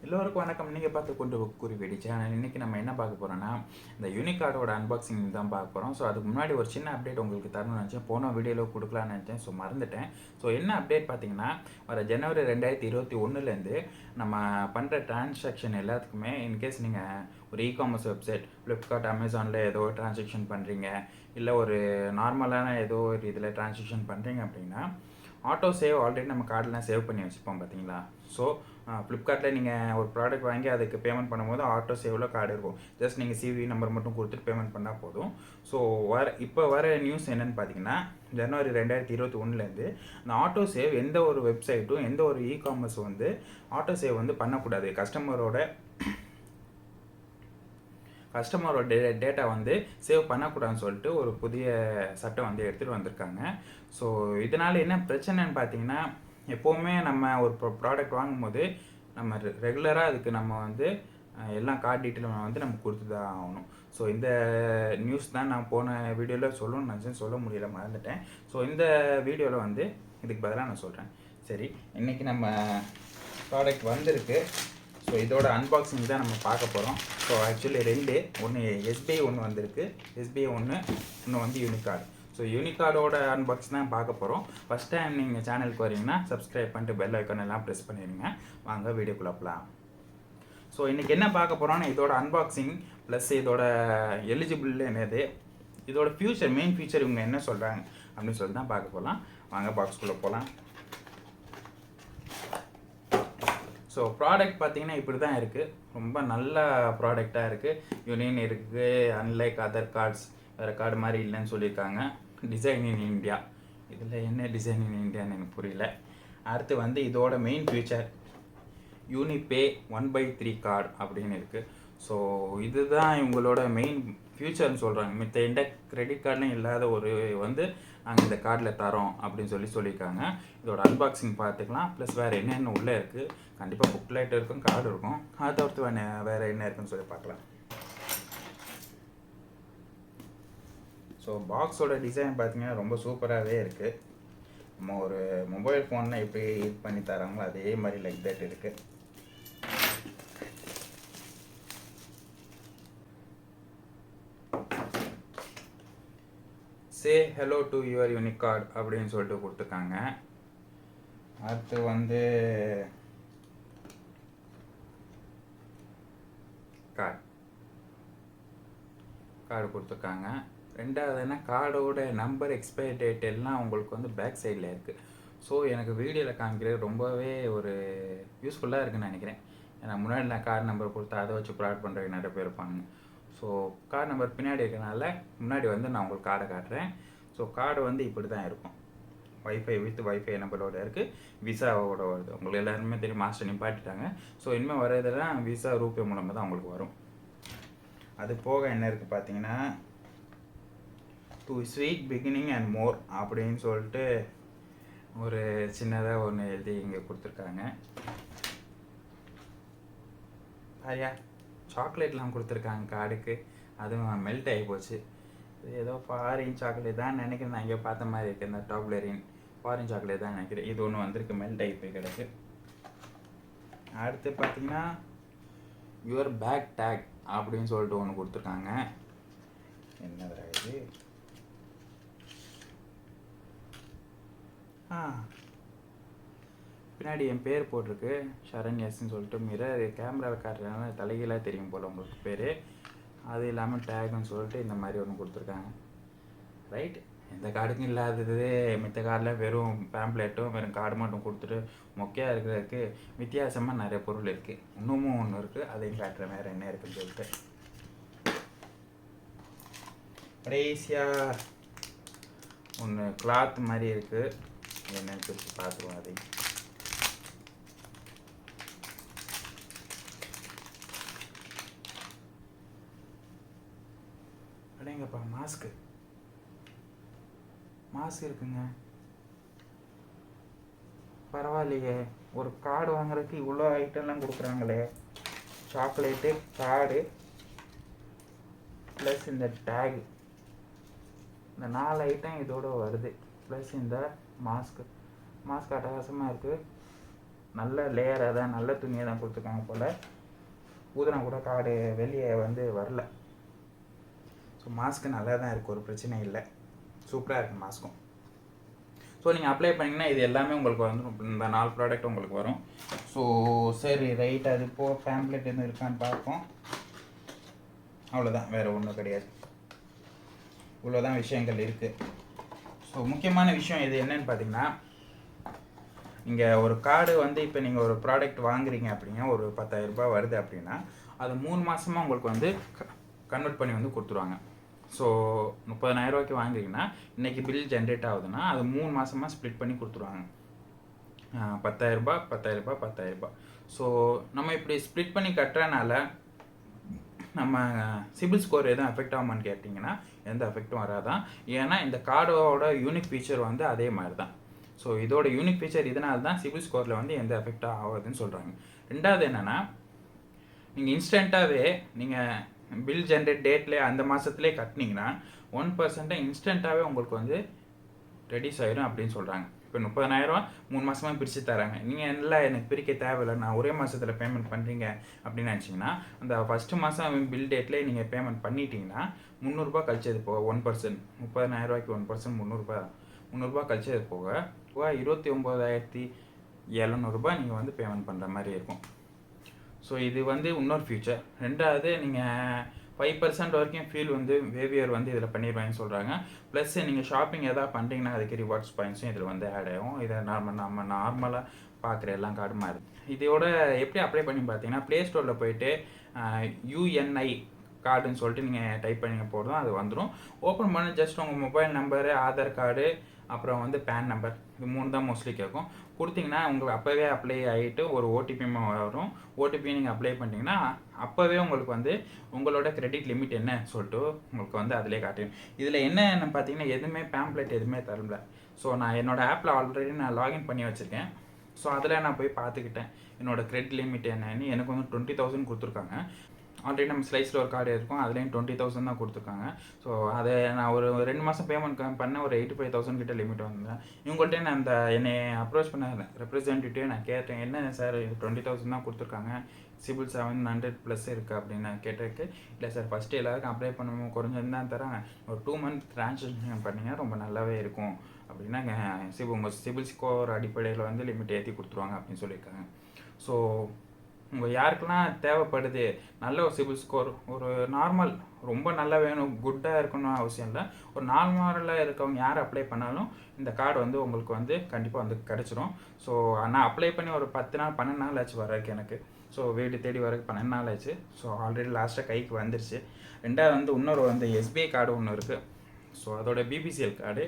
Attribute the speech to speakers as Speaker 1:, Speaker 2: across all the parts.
Speaker 1: எல்லோருக்கும் வணக்கம். நீங்கள் பார்த்து கொண்டு குறிப்பிடி சேனல். இன்றைக்கி நம்ம என்ன பார்க்க போகிறோன்னா, இந்த யூனிகார்டோட அன்பாக்சிங் தான் பார்க்க போகிறோம். ஸோ அதுக்கு முன்னாடி ஒரு சின்ன அப்டேட் உங்களுக்கு தரணும்னு நினச்சேன். போன வீடியோவில் கொடுக்கலான்னு நினச்சேன். ஸோ மறந்துட்டேன். ஸோ என்ன அப்டேட் பார்த்தீங்கன்னா, வர ஜனவரி 2021 நம்ம பண்ணுற டிரான்சாக்ஷன் எல்லாத்துக்குமே இன்கேஸ் நீங்கள் ஒரு இ-காமர்ஸ் வெப்சைட் ஃப்ளிப்கார்ட், அமேசானில் ஏதோ டிரான்சாக்ஷன் பண்ணுறீங்க, இல்லை ஒரு நார்மலான ஏதோ ஒரு இதில் டிரான்சாக்ஷன் பண்ணுறீங்க அப்படின்னா, ஆட்டோ சேவ் ஆல்ரெடி நம்ம கார்டெலாம் சேவ் பண்ணி வச்சுப்போம் பார்த்தீங்களா. ஸோ ஃப்ளிப்கார்ட்டில் நீங்கள் ஒரு ப்ராடக்ட் வாங்கி அதுக்கு பேமெண்ட் பண்ணும்போது ஆட்டோ சேவில் கார்டு இருக்கும். ஜஸ்ட் நீங்கள் சிவி நம்பர் மட்டும் கொடுத்துட்டு பேமெண்ட் பண்ணால் போதும். ஸோ இப்போ வர நியூஸ் என்னென்னு பார்த்தீங்கன்னா, ஜனவரி 2021 இந்த ஆட்டோ சேவ் எந்த ஒரு வெப்சைட்டும் எந்த ஒரு இ-காமர்ஸ் ஆட்டோ சேவ் பண்ணக்கூடாது. கஸ்டமரோட டேட்டா சேவ் பண்ணக்கூடாதுன்னு சொல்லிட்டு ஒரு புதிய சட்டம் எடுத்துகிட்டு வந்திருக்காங்க. ஸோ இதனால் என்ன பிரச்சனைன்னு பார்த்தீங்கன்னா, எப்போவுமே நம்ம ஒரு ப்ராடக்ட் வாங்கும்போது நம்ம ரெகுலராக அதுக்கு நம்ம எல்லாம் கார்டு டீட்டெயில் நம்ம கொடுத்து தான் ஆகணும். ஸோ இந்த நியூஸ் தான் நான் போன வீடியோவில் சொல்லணும்னு நினச்சேன், சொல்ல முடியல, மறந்துட்டேன். ஸோ இந்த வீடியோவில் இதுக்கு பதிலாக நான் சொல்கிறேன். சரி, இன்றைக்கி நம்ம ப்ராடக்ட் வந்திருக்கு. ஸோ இதோட அன்பாக்சிங் தான் நம்ம பார்க்க போகிறோம். ஸோ ஆக்சுவலி ஒன்று எஸ்பிஐ ஒன்று வந்திருக்கு, எஸ்பிஐ இன்னும் யூனிகார்டு. ஸோ யூனிகார்டோட அன்பாக்ஸ் தான் பார்க்க போகிறோம். ஃபஸ்ட் டைம் நீங்கள் சேனலுக்கு வரீங்கன்னா சப்ஸ்கிரைப் பண்ணிட்டு பெல் ஐக்கான் எல்லாம் ப்ரெஸ் பண்ணிடுங்க. வாங்க வீடியோக்குள்ளே போகலாம். ஸோ இன்றைக்கி என்ன பார்க்க போகிறோன்னா, இதோட அன்பாக்சிங் ப்ளஸ் இதோட எலிஜிபிள் என்னது, இதோட மெயின் ஃபியூச்சர் இவங்க என்ன சொல்கிறாங்க அப்படின்னு சொல்லி தான் பார்க்க போகலாம். வாங்க பாக்ஸ்குள்ளே போகலாம். ஸோ ப்ராடக்ட் பார்த்தீங்கன்னா இப்படி தான் இருக்குது. ரொம்ப நல்ல ப்ராடக்டாக இருக்குது. யூனியன் இருக்குது, அன்லைக் அதர் கார்ட்ஸ், வேறு கார்டு மாதிரி இல்லைன்னு சொல்லியிருக்காங்க. Design in India. இதில் என்ன டிசைன் இன் இந்தியான்னு எனக்கு புரியல. அடுத்து இதோட மெயின் ஃபியூச்சர் யூனிபே 1/3 கார்டு அப்படின்னு இருக்குது. ஸோ இதுதான் இவங்களோட மெயின் ஃபியூச்சர்னு சொல்கிறாங்க. மித்த எந்த கிரெடிட் கார்டுலையும் இல்லாத ஒரு நாங்கள் இந்த கார்டில் தரோம் அப்படின்னு சொல்லியிருக்காங்க. இதோட அன்பாக்சிங் பார்த்துக்கலாம். ப்ளஸ் வேறு என்னென்ன உள்ளே இருக்குது. கண்டிப்பாக புக்லைட் இருக்கும், கார்டு இருக்கும். அதை தவிர்த்து வேறு என்ன இருக்குன்னு சொல்லி பார்க்கலாம். ஸோ பாக்ஸோட டிசைன் பார்த்தீங்கன்னா ரொம்ப சூப்பராகவே இருக்குது. நம்ம ஒரு மொபைல் ஃபோனில் எப்படி இது பண்ணி தராங்களோ அதே மாதிரி லைக் தட் இருக்குது. சே hello to your unique card அப்படின்னு சொல்லிட்டு கொடுத்துருக்காங்க. அடுத்து கார்டு கொடுத்துருக்காங்க. ரெண்டாவது கார்டோட நம்பர், எக்ஸ்பைரி டேட் எல்லாம் உங்களுக்கு பேக் சைடில் இருக்குது. ஸோ எனக்கு வீடியோவில் காமிக்கிறது ரொம்பவே ஒரு யூஸ்ஃபுல்லாக இருக்குதுன்னு நினைக்கிறேன். ஏன்னா முன்னாடி நான் கார்டு நம்பர் கொடுத்து அதை வச்சு ப்ராடக்ட் பண்ணுறதுக்கு நிறைய பேர் இருப்பாங்க. ஸோ கார்டு நம்பர் பின்னாடி இருக்கிறனால முன்னாடி நான் உங்களுக்கு கார்டை காட்டுறேன். ஸோ கார்டு இப்படி தான் இருக்கும். வைஃபை வைஃபை நம்பரோட இருக்குது, விசாவோட வருது. உங்களுக்கு எல்லாருமே தெரியும், மாஸ்டர் நிப்பாட்டிட்டாங்க. ஸோ இனிமேல் வர்றதெல்லாம் விசா ரூபே மூலமாக தான் உங்களுக்கு வரும். அது போக என்ன இருக்குது பார்த்தீங்கன்னா, to sweet beginning and more அப்படின்னு சொல்லிட்டு ஒரு சின்னதாக ஒன்று எழுதி இங்கே கொடுத்துருக்காங்க. ஐயா சாக்லேட்லாம் கொடுத்துருக்காங்க கார்டுக்கு. அதுவும் மெல்ட் ஆகி போச்சு. ஏதோ ஃபாரின் சாக்லேட் தான் நினைக்கிறேன். நான் இங்கே பார்த்த மாதிரி இருக்குது. இந்த டாப்லரின் ஃபாரின் சாக்லேட் தான் நினைக்கிறேன். இது ஒன்று வந்திருக்கு, மெல்ட் ஆகி போய் கிடக்கு. அடுத்து பார்த்தீங்கன்னா யுவர் பேக் டேக் அப்படின்னு சொல்லிட்டு ஒன்று கொடுத்துருக்காங்க. என்னது இது? பின்னாடி என் பேர் போட்டிருக்கு, ஷரண்யஸ்ன்னு சொல்லிட்டு. மிரர் கேமராவில் காட்டுறதுனால தலைகீழாக தெரியும் போல் உங்களுக்கு பேர். அது இல்லாமல் டேக்னு சொல்லிட்டு இந்த மாதிரி ஒன்று கொடுத்துருக்காங்க. ரைட், எந்த கார்டுக்கும் இல்லாதது. மித்த கார்டில் வெறும் பேம்ப்ளேட்டும் வெறும் கார்டு மட்டும் கொடுத்துட்டு மொக்கையாக இருக்கிறதுக்கு வித்தியாசமாக நிறைய பொருள் இருக்குது. இன்னமும் ஒன்று இருக்குது, அதையும் காட்டுறேன் வேறு என்ன இருக்குன்னு சொல்லிட்டு. கடைசியாக ஒன்று கிளாத் மாதிரி இருக்குது. என்னன்னு சொல்லி பார்த்துருவோம். அதை அடேங்கப்பா, மாஸ்க் இருக்குங்க. பரவாயில்லையே, ஒரு கார்டு வாங்குறதுக்கு இவ்வளோ ஐட்டம்லாம் கொடுக்குறாங்களே. சாக்லேட்டு, கார்டு ப்ளஸ் இந்த டேக், இந்த 4 ஐட்டம் இதோடு வருது. ப்ளஸ் இந்த மாஸ்க் அட்டகாசமாக இருக்குது. நல்ல லேயராக தான், நல்ல துணியை தான் கொடுத்துருக்காங்க போல். ஊதுனா கூட கார்டு வெளியே வந்து வரல. ஸோ மாஸ்க்கு நல்லா தான் இருக்குது, ஒரு பிரச்சனை இல்லை, சூப்பராக இருக்குது மாஸ்க்கும். ஸோ நீங்கள் அப்ளை பண்ணிங்கன்னா இது எல்லாமே உங்களுக்கு வந்து இந்த 4 ப்ராடக்ட் உங்களுக்கு வரும். ஸோ சரி ரைட், அது இப்போது பேம்ப்ளெட் எதுவும் இருக்கான்னு பார்ப்போம். அவ்வளோதான், வேறு ஒன்றும் கிடையாது. இவ்வளோதான் விஷயங்கள் இருக்குது. ஸோ முக்கியமான விஷயம் இது என்னன்னு பார்த்தீங்கன்னா, இங்கே ஒரு கார்டு வந்து இப்போ நீங்கள் ஒரு ப்ராடக்ட் வாங்குறீங்க அப்படின்னா, ஒரு 10,000 ரூபாய் வருது அப்படின்னா, அது 3 மாதமாக உங்களுக்கு வந்து கன்வெர்ட் பண்ணி வந்து கொடுத்துருவாங்க. ஸோ 30,000 ரூபாய்க்கு வாங்குறீங்கன்னா இன்றைக்கி பில் ஜென்ரேட் ஆகுதுன்னா அது 3 மாதமாக ஸ்ப்ளிட் பண்ணி கொடுத்துருவாங்க. 10,000 ரூபாய் 10,000 ரூபாய் 10,000 ரூபாய். ஸோ நம்ம இப்படி ஸ்ப்ளிட் பண்ணி கட்டுறதுனால நம்ம சிபில் ஸ்கோர் எதுவும் அஃபெக்ட் ஆகுமான்னு கேட்டிங்கன்னா எந்த அஃபெக்டும் வராதான். ஏன்னா இந்த கார்டோட யூனிக் ஃபீச்சர் வந்து அதே மாதிரி தான். ஸோ இதோட யூனிக் ஃபீச்சர் இதனால தான் சிபில் ஸ்கோரில் வந்து எந்த எஃபெக்டாக ஆகாதுன்னு சொல்கிறாங்க. ரெண்டாவது என்னென்னா, நீங்கள் இன்ஸ்டண்ட்டாகவே நீங்கள் பில் ஜென்ரேட் டேட்லேயே அந்த மாதத்துலேயே கட்டினீங்கன்னா 1% இன்ஸ்டண்ட்டாகவே உங்களுக்கு வந்து ரெடியூஸ் ஆயிடும் அப்படின்னு சொல்கிறாங்க. இப்போ 30,000 3 மாதமாக பிரித்து தராங்க. நீங்கள் எல்லாம் எனக்கு பிரிக்க தேவையில்லை, நான் ஒரே மாதத்தில் பேமெண்ட் பண்ணுறீங்க அப்படின்னு நினச்சிங்கன்னா, அந்த ஃபஸ்ட்டு மாதம் பில் டேட்லேயே நீங்கள் பேமெண்ட் பண்ணிட்டீங்கன்னா 300 கழிச்சது போக 1%, 30,000 ரூபாய்க்கு 1% 300 கழிச்சது போக 29,700 நீங்கள் வந்து பேமெண்ட் பண்ணுற மாதிரி இருக்கும். ஸோ இது வந்து இன்னொரு ஃபியூச்சர். ரெண்டாவது, நீங்கள் 5% வரைக்கும் ஃபீல் வந்து வேவியர் வந்து இதில் பண்ணிடுவாங்கன்னு சொல்கிறாங்க. ப்ளஸ் நீங்கள் ஷாப்பிங் எதாவது பண்ணுறீங்கன்னா அதுக்கு ரிவார்ட்ஸ் பாயிண்ட்ஸும் இதில் வந்து ஆட் ஆகும். இதை நம்ம நார்மலாக பார்க்குற எல்லா கார்டு மாதிரி. இதோட எப்படி அப்ளை பண்ணி பார்த்தீங்கன்னா, ப்ளே ஸ்டோரில் போயிட்டு UNI கார்டுன்னு சொல்லிட்டு நீங்கள் டைப் பண்ணி போடுறோம், அது வந்துடும். ஓப்பன் பண்ணி ஜஸ்ட் உங்கள் மொபைல் நம்பரு, ஆதார் கார்டு, அப்புறம் வந்து பேன் நம்பர், இது 3 தான் மோஸ்ட்லி கேட்கும். கொடுத்தீங்கன்னா உங்களுக்கு அப்போவே அப்ளை ஆகிட்டு ஒரு ஓடிபி வரும். ஓடிபி நீங்கள் அப்ளை பண்ணிட்டீங்கன்னா அப்போவே உங்களுக்கு வந்து உங்களோட கிரெடிட் லிமிட் என்ன சொல்லிட்டு உங்களுக்கு வந்து அதிலே காட்டிடும். இதில் என்னென்னு பார்த்தீங்கன்னா எதுவுமே பேம்ப்ளெட் எதுவுமே தரல. ஸோ நான் என்னோடய ஆப்பில் ஆல்ரெடி நான் லாகின் பண்ணி வச்சுருக்கேன். ஸோ அதில் நான் போய் பார்த்துக்கிட்டேன் என்னோடய கிரெடிட் லிமிட் என்னன்னு. எனக்கு வந்து 20,000 கொடுத்துருக்காங்க. ஆல்ரெடி நம்ம ஸ்லைஸில் ஒரு கார்டு இருக்கும், அதுலேயும் 20,000 தான் கொடுத்துருக்காங்க. ஸோ அதை நான் ஒரு 2 மாதம் பேமெண்ட் பண்ண ஒரு 85,000 கிட்ட லிமிட் வந்தேன். இவங்கள்ட்ட நான் அந்த என்னை அப்ரோச் பண்ண ரெப்ரஸன்டேட்டிவ் நான் கேட்டேன், என்ன சார் இது 20,000 தான் கொடுத்துருக்காங்க, சிபில் 700+ இருக்குது அப்படின்னு நான் கேட்டதுக்கு, இல்லை சார் ஃபஸ்ட்டு எல்லாருக்கும் அப்ளை பண்ணுவோம், குறைஞ்சது தான் தராங்க, ஒரு 2 மந்த் ட்ரான்சாக்ஷன் பண்ணிங்கன்னா ரொம்ப நல்லாவே இருக்கும் அப்படின்னா உங்கள் சிபில் ஸ்கோர் அடிப்படையில் வந்து லிமிட் ஏற்றி கொடுத்துருவாங்க அப்படின்னு சொல்லியிருக்காங்க. ஸோ உங்கள் யாருக்கெல்லாம் தேவைப்படுது நல்ல ஒரு சிபில் ஸ்கோர், ஒரு நார்மல் ரொம்ப நல்லா வேணும், குட்டாக இருக்கணும் அவசியம் இல்லை, ஒரு நார்மலாக இருக்கவங்க யார் அப்ளை பண்ணாலும் இந்த கார்டு வந்து உங்களுக்கு வந்து கண்டிப்பாக வந்து கிடச்சிரும். ஸோ நான் அப்ளை பண்ணி ஒரு 10 நாள் 12 நாள் ஆச்சு வரக்கு எனக்கு. ஸோ வீடு தேடி வரக்கு 12 நாள் ஆச்சு. ஸோ ஆல்ரெடி லாஸ்ட்டாக கைக்கு வந்துருச்சு. ரெண்டாவது வந்து இன்னொரு வந்து SBI கார்டு ஒன்று இருக்குது. ஸோ அதோட BPCL கார்டு,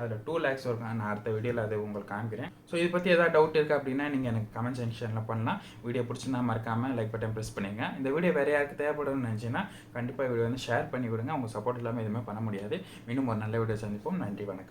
Speaker 1: அதில் 2 lakhs இருக்கும். நான் அடுத்த வீடியோவில் அது உங்களுக்கு காமிக்கிறேன். ஸோ இதை பற்றி ஏதாவது டவுட் இருக்குது அப்படின்னா நீங்கள் எனக்கு கமெண்ட் செக்ஷனில் பண்ணலாம். வீடியோ பிடிச்சிருந்தா மறக்காமல் லைக் பட்டன் ப்ரெஸ் பண்ணுங்க. இந்த வீடியோ வேறு யாருக்கு தேவைப்படும்னு நினச்சிங்கன்னா கண்டிப்பாக வீடியோ வந்து ஷேர் பண்ணி விடுங்க. உங்கள் சப்போர்ட் இல்லாமல் எதுவுமே பண்ண முடியாது. இன்னும் ஒரு நல்ல வீடியோ சந்திப்போம். நன்றி, வணக்கம்.